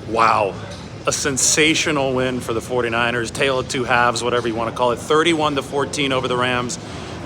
Wow. A sensational win for the 49ers. Tale of two halves, whatever you want to call it. 31-14 over the Rams.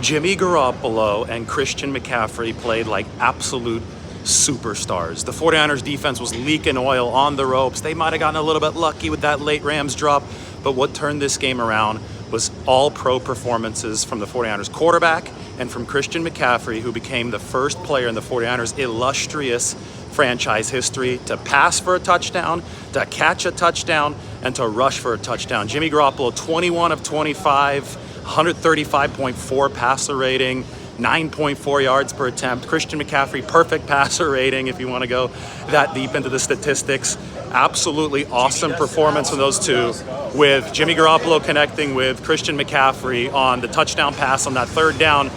Jimmy Garoppolo and Christian McCaffrey played like absolute superstars. The 49ers defense was leaking oil on the ropes. They might have gotten a little bit lucky with that late Rams drop, but what turned this game around was all pro performances from the 49ers quarterback and from Christian McCaffrey, who became the first player in the 49ers illustrious franchise history to pass for a touchdown, to catch a touchdown, and to rush for a touchdown. Jimmy Garoppolo, 21 of 25, 135.4 passer rating, 9.4 yards per attempt. Christian McCaffrey, perfect passer rating if you want to go that deep into the statistics. Absolutely awesome performance from those two, with Jimmy Garoppolo connecting with Christian McCaffrey on the touchdown pass on that third down.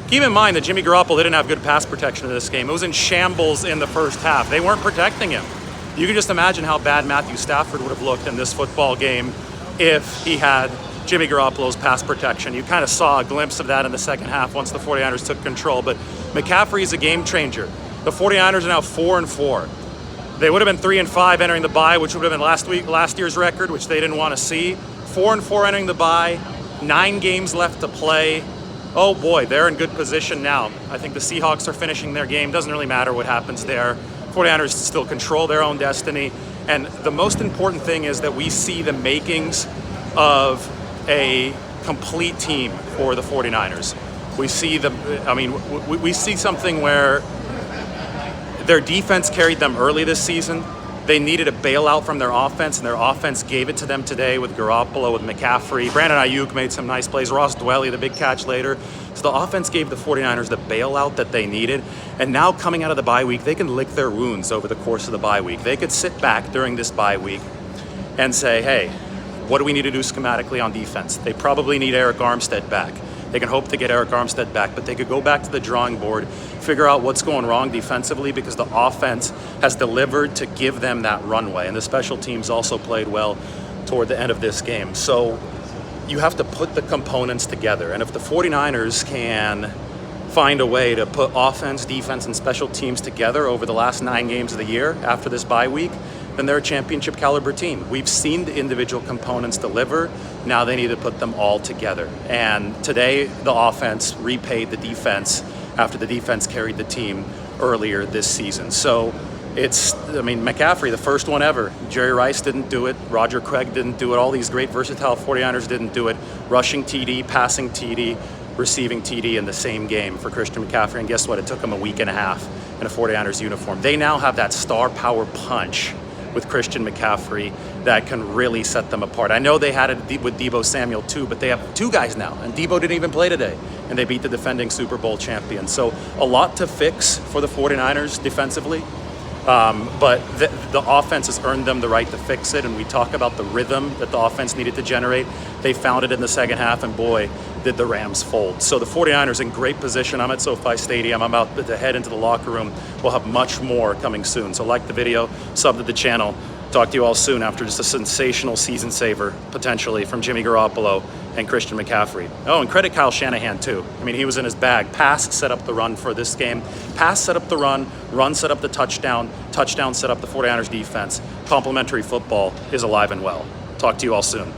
Keep in mind that Jimmy Garoppolo didn't have good pass protection in this game. It was in shambles in the first half. They weren't protecting him. You can just imagine how bad Matthew Stafford would have looked in this football game if he had Jimmy Garoppolo's pass protection. You kind of saw a glimpse of that in the second half once the 49ers took control. But McCaffrey is a game changer. The 49ers are now 4-4. They would have been 3-5 entering the bye, which would have been last year's record, which they didn't want to see. 4-4 entering the bye, 9 games left to play. Oh boy, they're in good position now. I think the Seahawks are finishing their game. Doesn't really matter what happens there. 49ers still control their own destiny. And the most important thing is that we see the makings of a complete team for the 49ers. We see something where their defense carried them early this season. They needed a bailout from their offense, and their offense gave it to them today with Garoppolo, with McCaffrey. Brandon Ayuk made some nice plays. Ross Dwelly, the big catch later. So the offense gave the 49ers the bailout that they needed. And now coming out of the bye week, they can lick their wounds over the course of the bye week. They could sit back during this bye week and say, hey, what do we need to do schematically on defense? They probably need Eric Armstead back. They can hope to get Eric Armstead back, but they could go back to the drawing board, figure out what's going wrong defensively, because the offense has delivered to give them that runway. And the special teams also played well toward the end of this game. So you have to put the components together. And if the 49ers can find a way to put offense, defense, and special teams together over the last 9 games of the year after this bye week, then they're a championship caliber team. We've seen the individual components deliver. Now they need to put them all together. And today, the offense repaid the defense after the defense carried the team earlier this season. So McCaffrey, the first one ever. Jerry Rice didn't do it. Roger Craig didn't do it. All these great versatile 49ers didn't do it. Rushing TD, passing TD, receiving TD in the same game for Christian McCaffrey. And guess what? It took him a week and a half in a 49ers uniform. They now have that star power punch with Christian McCaffrey that can really set them apart. I know they had it with Deebo Samuel too, but they have 2 guys now, and Deebo didn't even play today, and they beat the defending Super Bowl champion. So a lot to fix for the 49ers defensively, but the offense has earned them the right to fix it, and we talk about the rhythm that the offense needed to generate. They found it in the second half, and boy, did the Rams fold. So the 49ers in great position. I'm at SoFi Stadium. I'm about to head into the locker room. We'll have much more coming soon. So like the video, sub to the channel. Talk to you all soon after just a sensational season saver, potentially, from Jimmy Garoppolo and Christian McCaffrey. Oh, and credit Kyle Shanahan, too. I mean, he was in his bag. Pass set up the run for this game. Pass set up the run set up the touchdown, touchdown set up the 49ers defense. Complimentary football is alive and well. Talk to you all soon.